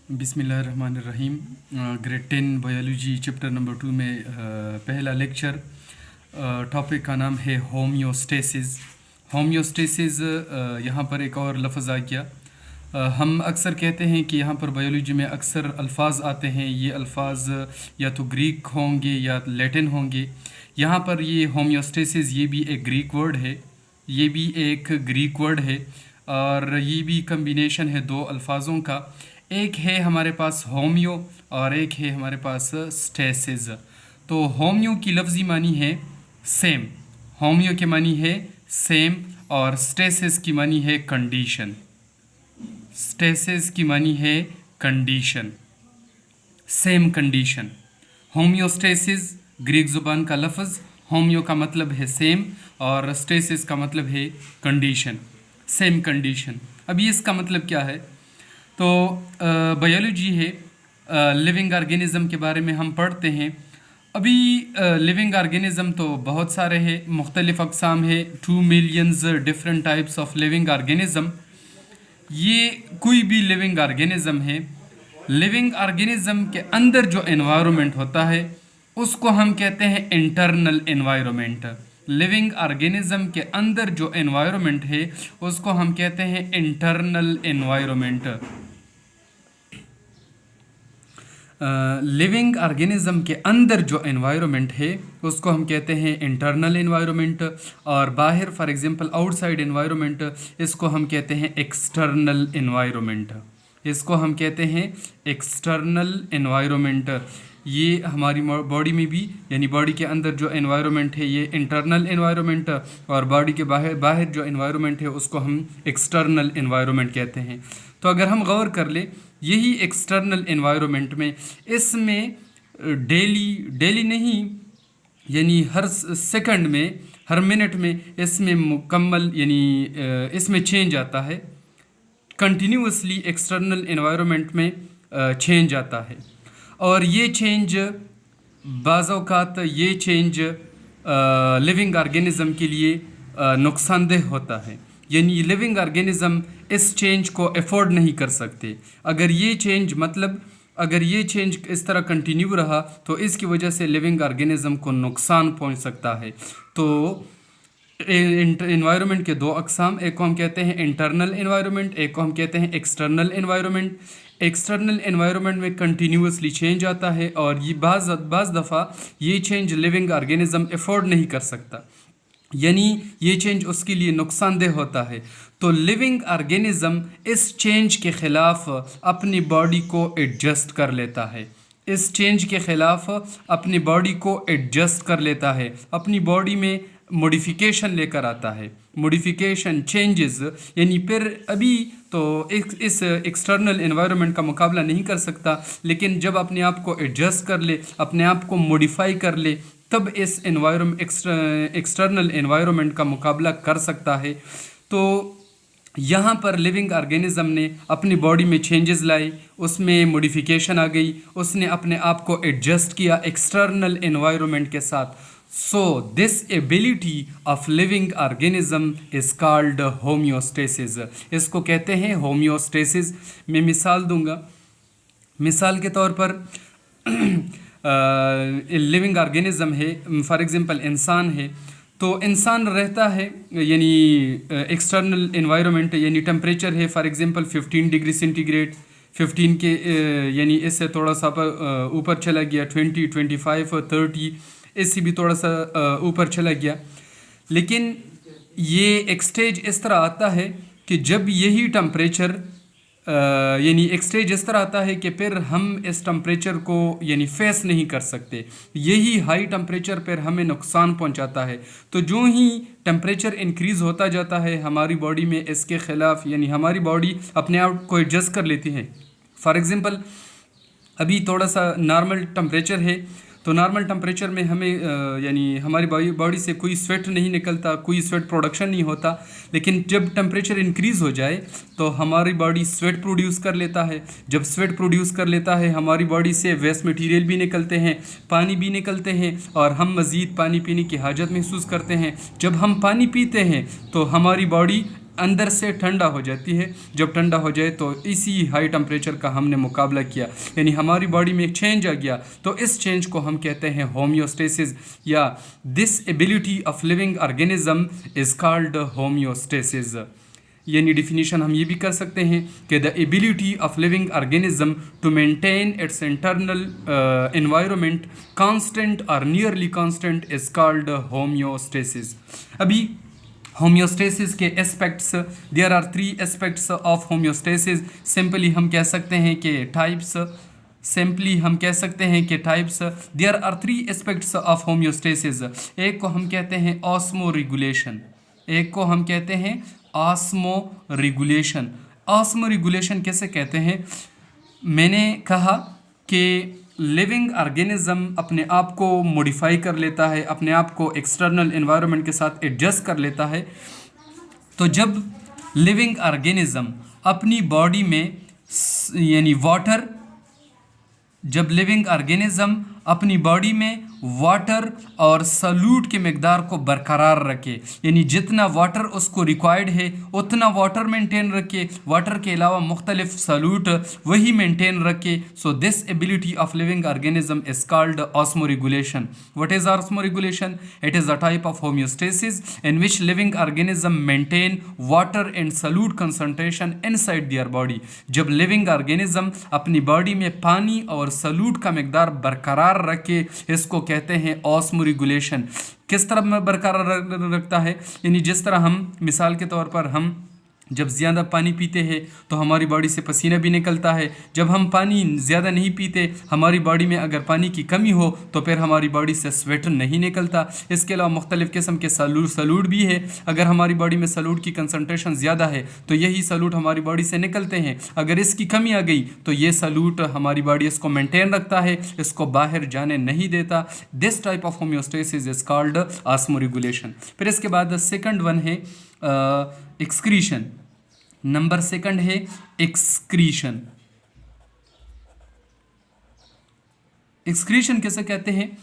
बिस्मिल्लाहिर्रहमानिर्रहीम। Grade 10 biology chapter number 2 में पहला लेक्चर। टॉपिक का नाम है होम्योस्टेसिस। होम्योस्टेसिस यहाँ पर एक और लफ्ज़ आ गया। हम अक्सर कहते हैं कि यहाँ पर बायोलॉजी में अक्सर अल्फाज आते हैं, ये अल्फाज या तो ग्रीक होंगे या लैटिन होंगे। यहाँ पर ये होम्योस्टेसिस ये भी एक ग्रीक वर्ड है, ये भी एक ग्रीक वर्ड है और ये भी कम्बिनेशन है दो अल्फाजों का। एक है हमारे पास होम्यो और एक है हमारे पास स्टेसिस। तो होम्यो की लफ्ज़ी मानी है सेम, होम्यो के मानी है सेम, और स्टेसिस की मानी है कंडीशन। स्टेसिस की मानी है condition, same condition. Homeostasis Greek ज़ुबान का लफ्ज़, होम्यो का मतलब है सेम और स्टेसिस का मतलब है कंडीशन, सेम कंडीशन। अभी इसका मतलब क्या है? तो बायोलॉजी है, लिविंग ऑर्गेनिज़म के बारे में हम पढ़ते हैं। अभी लिविंग ऑर्गेनिज़म तो बहुत सारे हैं, मुख्तलिफ़ अक़साम है, 2 millions different types of living organism. ये कोई भी लिविंग ऑर्गेनिज़म है, लिविंग ऑर्गेनिज़म के अंदर जो एनवायरनमेंट होता है उसको हम कहते हैं इंटरनल एनवायरनमेंट। लिविंग ऑर्गेनिज़म के अंदर जो एनवायरनमेंट है उसको हम कहते हैं इंटरनल एनवायरनमेंट। लिविंग ऑर्गेनिज़म के अंदर जो एनवायरनमेंट है उसको हम कहते हैं इंटरनल एनवायरनमेंट, और बाहर फॉर एग्जांपल आउटसाइड एनवायरनमेंट इसको हम कहते हैं एक्सटर्नल एनवायरनमेंट। इसको हम कहते हैं एक्सटर्नल एनवायरनमेंट। ये हमारी बॉडी में भी, यानी बॉडी के अंदर जो एनवायरनमेंट है ये इंटरनल एनवायरनमेंट, और बॉडी के बाहर बाहर जो एनवायरनमेंट है उसको हम एक्सटर्नल एनवायरनमेंट कहते हैं। तो अगर हम गौर कर ले यही एक्सटर्नल एनवायरनमेंट में, इसमें डेली नहीं, यानी हर सेकंड में, हर मिनट में इसमें मुकम्मल यानी इसमें चेंज आता है, कंटिन्यूसली एक्सटर्नल एनवायरनमेंट में चेंज आता है। और ये चेंज बाज़ औक़ात ये चेंज लिविंग ऑर्गेनिज़म के लिए नुकसानदेह होता है, यानी लिविंग ऑर्गेनिज़म इस चेंज को अफोर्ड नहीं कर सकते। अगर ये चेंज अगर ये चेंज इस तरह कंटिन्यू रहा तो इसकी वजह से लिविंग ऑर्गेनिज़म को नुकसान पहुंच सकता है। तो एनवायरनमेंट के दो अक़साम, एक को हम कहते हैं इंटरनल एनवायरनमेंट, एक को हम कहते हैं एक्सटर्नल एनवायरनमेंट। एक्सटर्नल एनवायरनमेंट में कंटिन्यूसली चेंज आता है और ये बाज़ दफ़ा ये चेंज लिविंग ऑर्गेनिज़म अफोर्ड नहीं कर सकता, यानी ये चेंज उसके लिए नुकसानदेह होता है। तो लिविंग ऑर्गेनिज़म इस चेंज के ख़िलाफ़ अपनी बॉडी को एडजस्ट कर लेता है, इस चेंज के ख़िलाफ़ अपनी बॉडी को एडजस्ट कर लेता है, अपनी बॉडी में मॉडिफिकेशन लेकर आता है। मॉडिफिकेशन चेंजेस, यानी फिर अभी तो इस एक्सटर्नल एनवायरनमेंट का मुकाबला नहीं कर सकता, लेकिन जब अपने आप को एडजस्ट कर ले, अपने आप को मॉडिफाई कर ले, तब इस एक्सटर्नल एनवायरनमेंट का मुकाबला कर सकता है। तो यहाँ पर लिविंग ऑर्गेनिज़म ने अपनी बॉडी में चेंजेस लाए, उसमें मॉडिफिकेशन आ गई, उसने अपने आप को एडजस्ट किया एक्सटर्नल एनवायरनमेंट के साथ। So this ability of living organism is called homeostasis. इसको कहते हैं होम्योस्टेसिस। मैं मिसाल दूंगा। मिसाल के तौर पर लिविंग ऑर्गेनिज़म है, फॉर एग्जांपल इंसान है, तो इंसान रहता है यानी एक्सटर्नल एनवायरनमेंट, यानी टेम्परेचर है फॉर एग्जांपल 15 डिग्री सेंटीग्रेड, 15 के यानी इससे थोड़ा सा ऊपर चला गया 20, 25, 30, इससे भी थोड़ा सा ऊपर चला गया। लेकिन ये एक स्टेज इस तरह आता है कि जब यही टेम्परेचर यानी एक स्टेज इस तरह आता है कि फिर हम इस टेम्परेचर को यानी फेस नहीं कर सकते, यही हाई टेम्परेचर पर हमें नुकसान पहुंचाता है। तो जो ही टेम्परेचर इंक्रीज़ होता जाता है हमारी बॉडी में इसके ख़िलाफ़, यानी हमारी बॉडी अपने आप को एडजस्ट कर लेती है। फॉर एग्ज़ाम्पल अभी थोड़ा सा नॉर्मल टेम्परेचर है, तो नॉर्मल टेम्परेचर में हमें यानी हमारी बॉडी से कोई स्वेट नहीं निकलता, कोई स्वेट प्रोडक्शन नहीं होता। लेकिन जब टेम्परेचर इंक्रीज़ हो जाए तो हमारी बॉडी स्वेट प्रोड्यूस कर लेता है। जब स्वेट प्रोड्यूस कर लेता है हमारी बॉडी से वेस्ट मटेरियल भी निकलते हैं, पानी भी निकलते हैं, और हम मज़ीद पानी पीने की हाजत महसूस करते हैं। जब हम पानी पीते हैं तो हमारी बॉडी अंदर से ठंडा हो जाती है। जब ठंडा हो जाए तो इसी हाई टेम्परेचर का हमने मुकाबला किया, यानी हमारी बॉडी में एक चेंज आ गया, तो इस चेंज को हम कहते हैं होम्योस्टेसिस, या this ability of living organism is called homeostasis. यानी डिफिनीशन हम ये भी कर सकते हैं कि the ability of living organism to maintain its internal environment constant और nearly constant is called homeostasis. अभी होम्योस्टेसिस के aspects, there are 3 aspects of homeostasis. Simply हम कह सकते हैं कि types, there are 3 aspects of homeostasis. एक को हम कहते हैं ऑस्मो रेगुलेशन, ऑस्मो रेगुलेशन कैसे कहते हैं? मैंने कहा कि लिविंग ऑर्गेनिज्म अपने आप को मॉडिफाई कर लेता है, अपने आप को एक्सटर्नल एनवायरनमेंट के साथ एडजस्ट कर लेता है। तो जब लिविंग ऑर्गेनिज्म अपनी बॉडी में यानी अपनी बॉडी में वाटर और सॉल्यूट के मकदार को बरकरार रखे, यानी जितना वाटर उसको रिक्वायर्ड है उतना वाटर मेंटेन रखे, वाटर के अलावा मुख्तलिफ सॉल्यूट वही मेंटेन रखे। So this ability of living organism is called osmo regulation. What is osmo regulation? It is a type of homeostasis in which living organism maintain water and solute concentration inside their body. जब living organism अपनी body में पानी और solute का मकदार बरकरार रखे, इसको कहते हैं ऑस्मो रेगुलेशन। किस तरह में बरकरार रखता है? यानी जिस तरह हम मिसाल के तौर पर हम जब ज़्यादा पानी पीते हैं तो हमारी बॉडी से पसीना भी निकलता है। जब हम पानी ज़्यादा नहीं पीते, हमारी बॉडी में अगर पानी की कमी हो तो फिर हमारी बॉडी से स्वेट नहीं निकलता। इसके अलावा मुख्तलिफ़ किस्म के सॉल्यूट भी है। अगर हमारी बॉडी में सॉल्यूट की कंसंट्रेशन ज़्यादा है तो यही सॉल्यूट हमारी बॉडी से निकलते हैं। अगर इसकी कमी आ गई तो ये सॉल्यूट हमारी बॉडी इसको मेंटेन रखता है, इसको बाहर जाने नहीं देता। This type of homeostasis is called osmo regulation. फिर इसके बाद सेकंड वन है एक्सक्रीशन। नंबर सेकंड है एक्सक्रीशन। एक्सक्रीशन कैसे कहते हैं?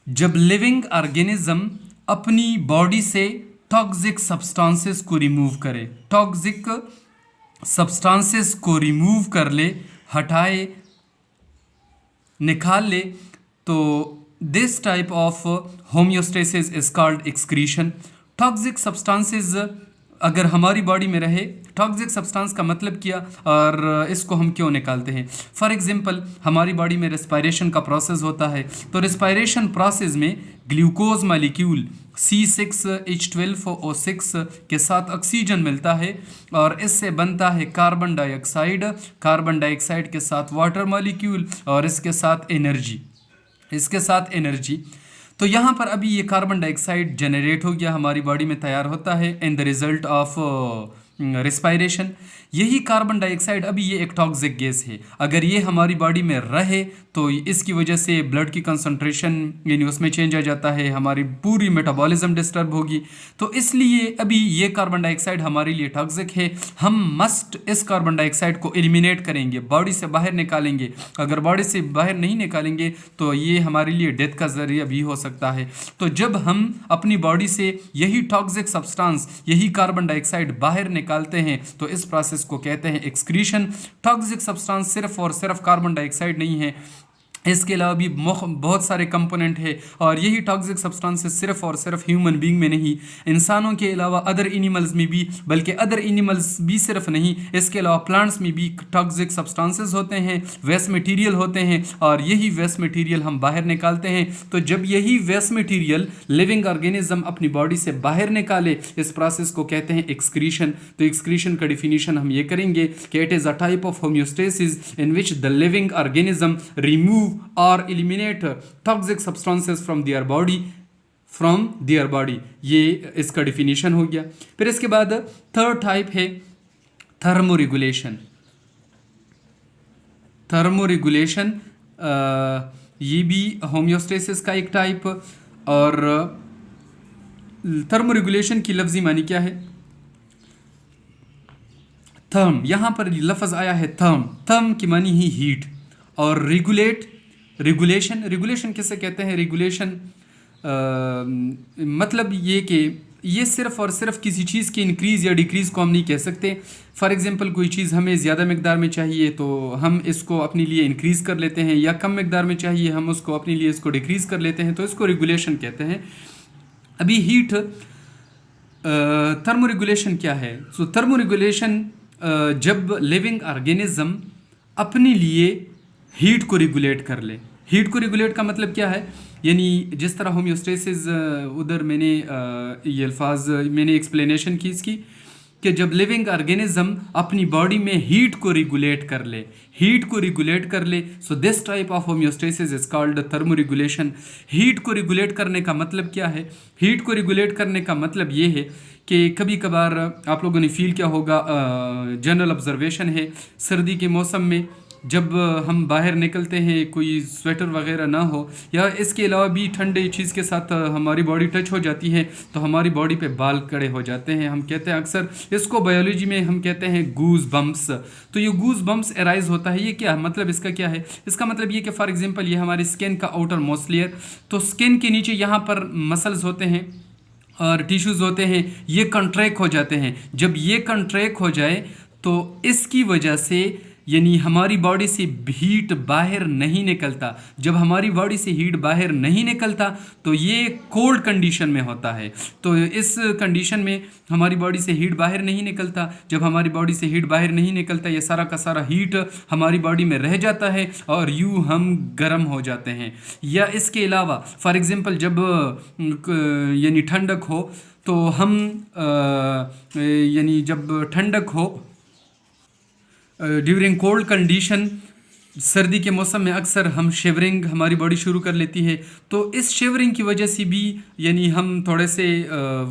जब लिविंग ऑर्गेनिज्म अपनी बॉडी से टॉक्सिक सब्सटेंसेस को रिमूव करे, टॉक्सिक सब्सटेंसेस को रिमूव कर ले, हटाए, निकाल ले, तो this type of homeostasis is called excretion. Toxic substances अगर हमारी बॉडी में रहे, टॉक्सिक सब्सटेंस का मतलब क्या और इसको हम क्यों निकालते हैं? फॉर एग्जांपल हमारी बॉडी में रेस्पिरेशन का प्रोसेस होता है, तो रेस्पिरेशन प्रोसेस में ग्लूकोज मॉलिक्यूल C6H12O6 के साथ ऑक्सीजन मिलता है और इससे बनता है कार्बन डाइऑक्साइड, कार्बन डाइऑक्साइड के साथ वाटर मॉलिक्यूल और इसके साथ एनर्जी। तो यहाँ पर अभी ये कार्बन डाइऑक्साइड जनरेट हो गया, हमारी बॉडी में तैयार होता है in the result of respiration. यही कार्बन डाइऑक्साइड अभी ये एक टॉक्सिक गैस है। अगर ये हमारी बॉडी में रहे तो इसकी वजह से ब्लड की कंसंट्रेशन यानी उसमें चेंज आ जाता है, हमारी पूरी मेटाबॉलिज्म डिस्टर्ब होगी। तो इसलिए अभी ये कार्बन डाइऑक्साइड हमारे लिए टॉक्सिक है। हम मस्ट इस कार्बन डाइऑक्साइड को एलिमिनेट करेंगे, बॉडी से बाहर निकालेंगे। अगर बॉडी से बाहर नहीं निकालेंगे तो ये हमारे लिए डेथ का जरिया भी हो सकता है। तो जब हम अपनी बॉडी से यही टॉक्सिक सब्सटेंस, यही कार्बन डाइऑक्साइड बाहर निकालते हैं तो इस प्रोसेस को कहते हैं एक्सक्रीशन। टॉक्सिक सब्सटेंस सिर्फ और सिर्फ कार्बन डाइऑक्साइड नहीं है, इसके अलावा भी बहुत सारे कंपोनेंट है और यही टॉक्सिक सब्सटेंसेस सिर्फ और सिर्फ ह्यूमन बीइंग में नहीं, इंसानों के अलावा अदर एनिमल्स में भी, बल्कि अदर एनिमल्स भी सिर्फ नहीं, इसके अलावा प्लांट्स में भी टॉक्सिक सब्सटेंसेस होते हैं, वेस्ट मटेरियल होते हैं और यही वेस्ट मटेरियल हम बाहर निकालते हैं। तो जब यही वेस्ट मटेरियल लिविंग ऑर्गेनिज्म अपनी बॉडी से बाहर निकाले, इस प्रोसेस को कहते हैं एक्सक्रीशन। तो एक्सक्रीशन का डिफिनीशन हम ये करेंगे कि it is a type of homeostasis in which the living organism remove or eliminate toxic substances from their body। ये इसका डिफिनीशन हो गया। फिर इसके बाद थर्ड टाइप है थर्मोरेगुलेशन। थर्मोरेगुलेशन ये भी होम्योस्टेसिस का एक टाइप। और थर्मोरेगुलेशन की लफ्जी मानी क्या है? थर्म, यहाँ पर लफ्ज आया है थर्म की मानी ही हीट, और रेगुलेशन किसे कहते हैं? रेगुलेशन मतलब ये कि ये सिर्फ़ और सिर्फ किसी चीज़ की इंक्रीज़ या डिक्रीज़ को हम नहीं कह सकते। फॉर एग्ज़ाम्पल कोई चीज़ हमें ज़्यादा मकदार में चाहिए तो हम इसको अपने लिए इंक्रीज़ कर लेते हैं, या कम मकदार में चाहिए हम उसको अपने लिए इसको डिक्रीज़ कर लेते हैं, तो इसको रेगुलेशन कहते हैं। अभी हीट थर्मो रेगुलेशन क्या है? सो थर्मो रेगुलेशन जब लिविंग ऑर्गेनिज्म अपने लिए हीट को रेगुलेट कर ले। हीट को रेगुलेट का मतलब क्या है? यानी जिस तरह होम्योस्टेसिस उधर मैंने ये अल्फाज मैंने एक्सप्लेनेशन की इसकी, कि जब लिविंग ऑर्गेनिज्म अपनी बॉडी में हीट को रेगुलेट कर ले, हीट को रेगुलेट कर ले, so this type of homeostasis is called thermo regulation. Heat को रेगुलेट करने का मतलब क्या है? हीट को रेगुलेट करने का मतलब ये है कि कभी कभार आप लोगों ने फील किया होगा, जनरल ऑब्जर्वेशन है, सर्दी के मौसम में जब हम बाहर निकलते हैं कोई स्वेटर वगैरह ना हो, या इसके अलावा भी ठंडे चीज़ के साथ हमारी बॉडी टच हो जाती है तो हमारी बॉडी पे बाल खड़े हो जाते हैं। हम कहते हैं अक्सर इसको बायोलॉजी में हम कहते हैं गूज बम्प्स। तो ये गूज बम्प्स अराइज होता है, ये क्या मतलब इसका क्या है? इसका मतलब ये कि फॉर एग्जांपल ये हमारी स्किन का आउटर मोस्ट लेयर, तो स्किन के नीचे यहाँ पर मसल्स होते हैं और टिश्यूज़ होते हैं, ये कंट्रैक्ट हो जाते हैं। जब ये कंट्रैक्ट हो जाए तो इसकी वजह से यानी हमारी बॉडी से हीट बाहर नहीं निकलता। जब हमारी बॉडी से हीट बाहर नहीं निकलता तो ये कोल्ड कंडीशन में होता है। तो इस कंडीशन में हमारी बॉडी से हीट बाहर नहीं निकलता। जब हमारी बॉडी से हीट बाहर नहीं निकलता, ये सारा का सारा हीट हमारी बॉडी में रह जाता है और यूँ हम गर्म हो जाते हैं। या इसके अलावा फॉर एग्ज़ाम्पल जब यानी ठंडक हो तो हम यानी जब ठंडक हो ड्यूरिंग कोल्ड कंडीशन, सर्दी के मौसम में अक्सर हम शिवरिंग हमारी बॉडी शुरू कर लेती है। तो इस शिवरिंग की वजह से भी यानी हम थोड़े से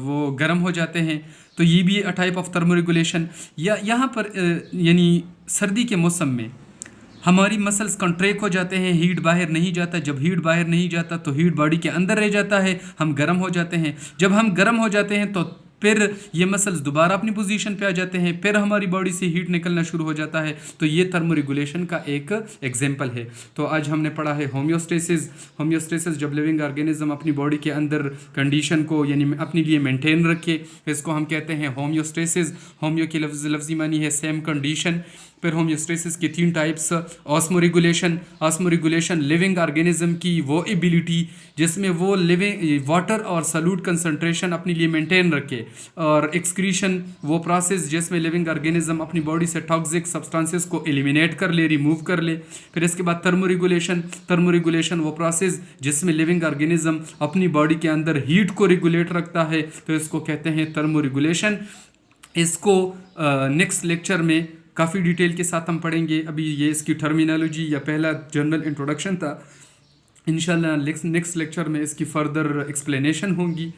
वो गर्म हो जाते हैं। तो ये भी a type of thermo regulation. या यहाँ पर यानी सर्दी के मौसम में हमारी मसल्स कंट्रैक्ट हो जाते हैं, हीट बाहर नहीं जाता। जब हीट बाहर नहीं जाता तो हीट बॉडी के अंदर रह जाता है, हम गर्म हो जाते हैं। जब हम गर्म हो जाते हैं तो फिर ये मसल्स दोबारा अपनी पोजीशन पे आ जाते हैं, फिर हमारी बॉडी से हीट निकलना शुरू हो जाता है। तो ये थर्मो रेगुलेशन का एक एग्जांपल है। तो आज हमने पढ़ा है होम्योस्टेसिस। होम्योस्टेसिस जब लिविंग ऑर्गेनिज्म अपनी बॉडी के अंदर कंडीशन को यानी अपने लिए मेंटेन रखे, इसको हम कहते हैं होम्योस्टेसिस। होम्यो की लफ्ज़ी मानी है सेम कंडीशन। फिर होम्योस्टेसिस के 3 types, osmo regulation. Osmo regulation living organism की वो एबिलिटी जिसमें वो लिविंग वाटर और सॉल्यूट कंसंट्रेशन अपने लिए मेंटेन रखे। और एक्सक्रीशन वो प्रोसेस जिसमें लिविंग ऑर्गेनिज्म अपनी बॉडी से टॉक्सिक सब्सटेंसेस को एलिमिनेट कर ले, रिमूव कर ले। फिर इसके बाद थर्मो रेगुलेशन। थर्मो रेगुलेशन वो प्रोसेस जिसमें लिविंग ऑर्गेनिज्म अपनी बॉडी के अंदर हीट को रेगुलेट रखता है, तो इसको कहते हैं थर्मो रेगुलेशन। इसको नेक्स्ट लेक्चर में काफ़ी डिटेल के साथ हम पढ़ेंगे। अभी ये इसकी टर्मिनोलॉजी या पहला जनरल इंट्रोडक्शन था। इंशाल्लाह नेक्स्ट लेक्चर में इसकी फर्दर एक्सप्लेनेशन होंगी।